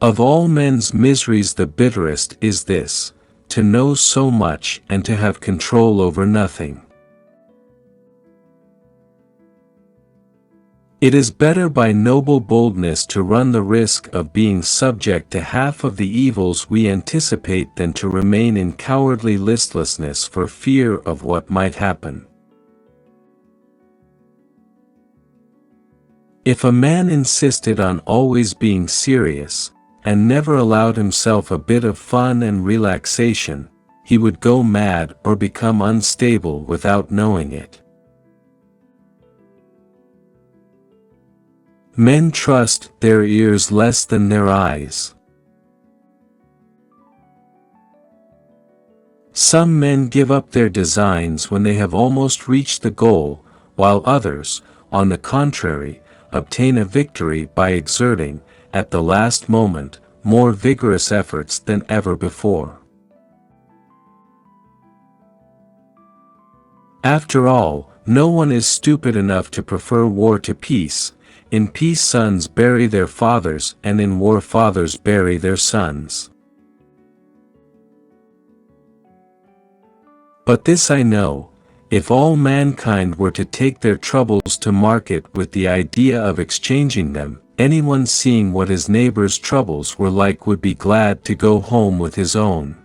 Of all men's miseries the bitterest is this, to know so much and to have control over nothing. It is better by noble boldness to run the risk of being subject to half of the evils we anticipate than to remain in cowardly listlessness for fear of what might happen. If a man insisted on always being serious, and never allowed himself a bit of fun and relaxation, he would go mad or become unstable without knowing it. Men trust their ears less than their eyes. Some men give up their designs when they have almost reached the goal, while others, on the contrary, obtain a victory by exerting, at the last moment, more vigorous efforts than ever before. After all, no one is stupid enough to prefer war to peace. In peace sons bury their fathers, and in war fathers bury their sons. But this I know, if all mankind were to take their troubles to market with the idea of exchanging them, anyone seeing what his neighbor's troubles were like would be glad to go home with his own.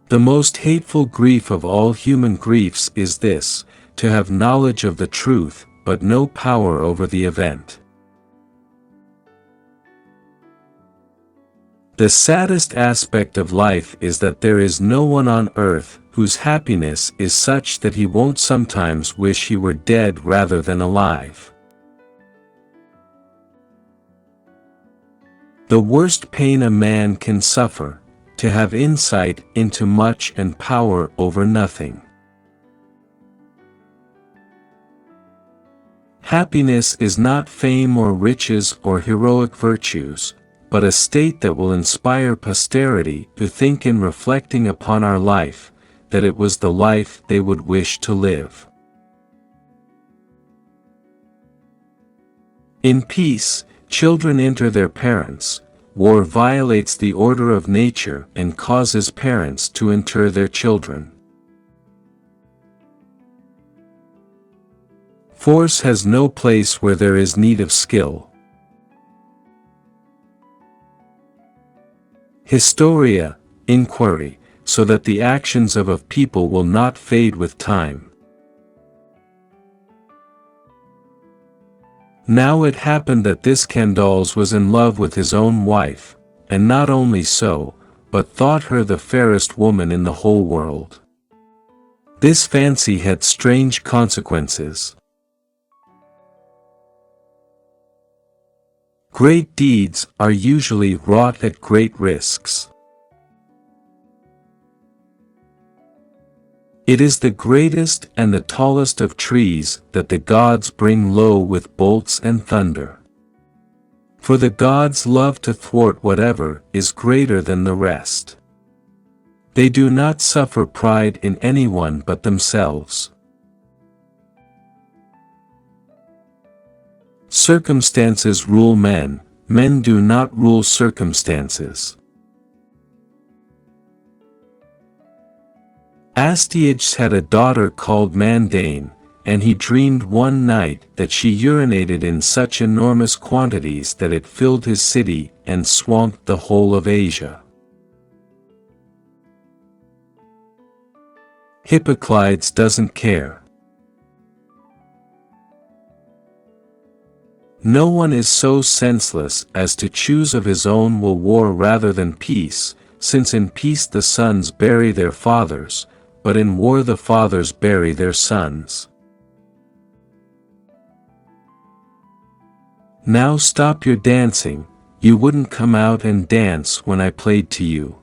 The most hateful grief of all human griefs is this, to have knowledge of the truth, but no power over the event. The saddest aspect of life is that there is no one on earth whose happiness is such that he won't sometimes wish he were dead rather than alive. The worst pain a man can suffer, to have insight into much and power over nothing. Happiness is not fame or riches or heroic virtues, but a state that will inspire posterity to think in reflecting upon our life, that it was the life they would wish to live. In peace, children enter their parents. War violates the order of nature and causes parents to inter their children. Force has no place where there is need of skill. Historia, inquiry, so that the actions of a people will not fade with time. Now it happened that this Candaules was in love with his own wife, and not only so, but thought her the fairest woman in the whole world. This fancy had strange consequences. Great deeds are usually wrought at great risks. It is the greatest and the tallest of trees that the gods bring low with bolts and thunder. For the gods love to thwart whatever is greater than the rest. They do not suffer pride in anyone but themselves. Circumstances rule men, men do not rule circumstances. Astyages had a daughter called Mandane, and he dreamed one night that she urinated in such enormous quantities that it filled his city and swamped the whole of Asia. Hippoclides doesn't care. No one is so senseless as to choose of his own will war rather than peace, since in peace the sons bury their fathers, but in war the fathers bury their sons. Now stop your dancing, you wouldn't come out and dance when I played to you.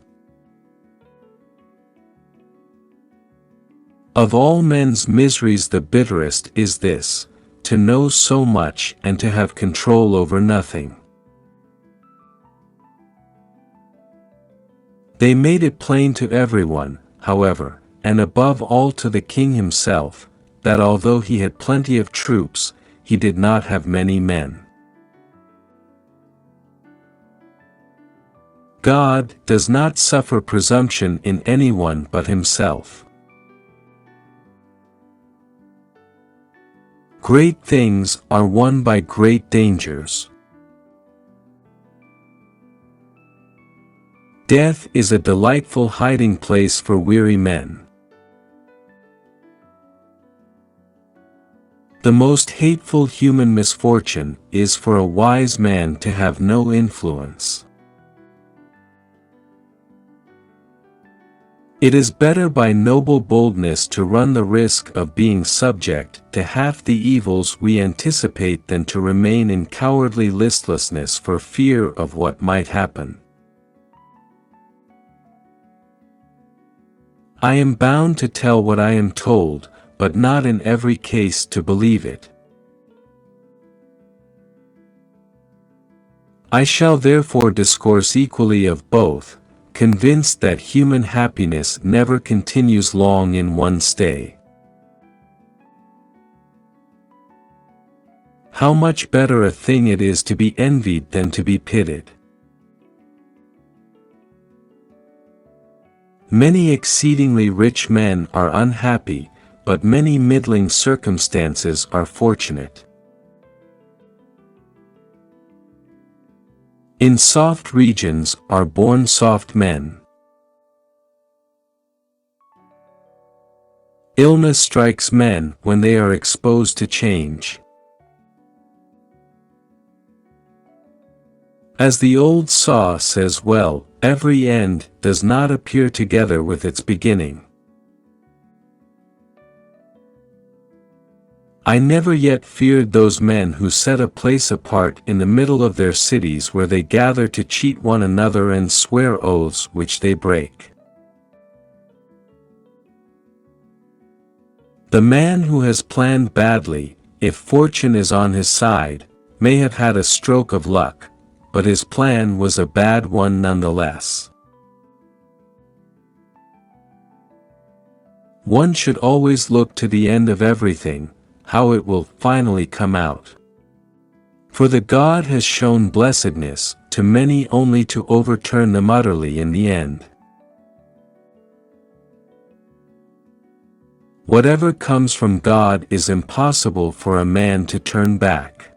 Of all men's miseries the bitterest is this, to know so much and to have control over nothing. They made it plain to everyone, however, and above all to the king himself, that although he had plenty of troops, he did not have many men. God does not suffer presumption in anyone but himself. Great things are won by great dangers. Death is a delightful hiding place for weary men. The most hateful human misfortune is for a wise man to have no influence. It is better by noble boldness to run the risk of being subject to half the evils we anticipate than to remain in cowardly listlessness for fear of what might happen. I am bound to tell what I am told, but not in every case to believe it. I shall therefore discourse equally of both, convinced that human happiness never continues long in one stay. How much better a thing it is to be envied than to be pitied. Many exceedingly rich men are unhappy, but many middling circumstances are fortunate. In soft regions are born soft men. Illness strikes men when they are exposed to change. As the old saw says well, every end does not appear together with its beginning. I never yet feared those men who set a place apart in the middle of their cities where they gather to cheat one another and swear oaths which they break. The man who has planned badly, if fortune is on his side, may have had a stroke of luck, but his plan was a bad one nonetheless. One should always look to the end of everything, how it will finally come out. For the God has shown blessedness to many only to overturn them utterly in the end. Whatever comes from God is impossible for a man to turn back.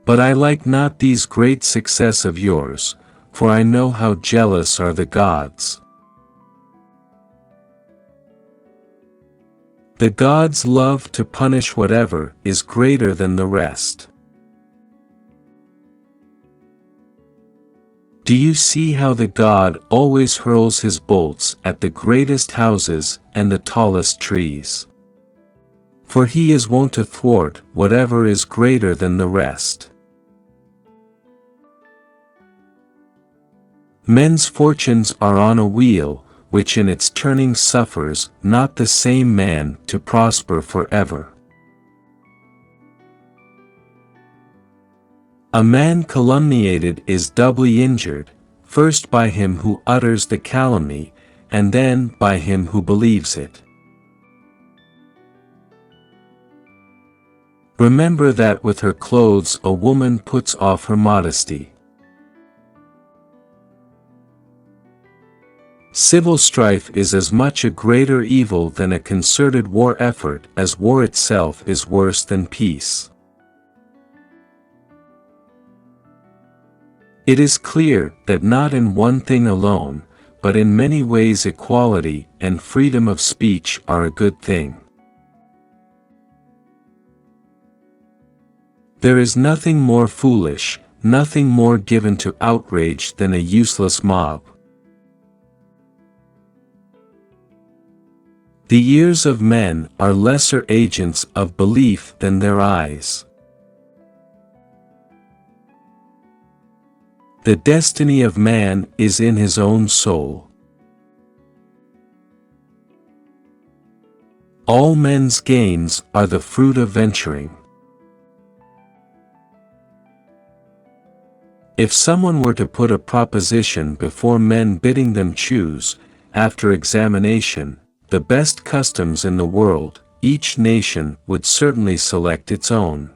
But I like not these great success of yours, for I know how jealous are the gods. The gods love to punish whatever is greater than the rest. Do you see how the god always hurls his bolts at the greatest houses and the tallest trees? For he is wont to thwart whatever is greater than the rest. Men's fortunes are on a wheel, which in its turning suffers not the same man to prosper forever. A man calumniated is doubly injured, first by him who utters the calumny, and then by him who believes it. Remember that with her clothes a woman puts off her modesty. Civil strife is as much a greater evil than a concerted war effort as war itself is worse than peace. It is clear that not in one thing alone, but in many ways equality and freedom of speech are a good thing. There is nothing more foolish, nothing more given to outrage than a useless mob. The ears of men are lesser agents of belief than their eyes. The destiny of man is in his own soul. All men's gains are the fruit of venturing. If someone were to put a proposition before men bidding them choose, after examination, the best customs in the world, each nation would certainly select its own.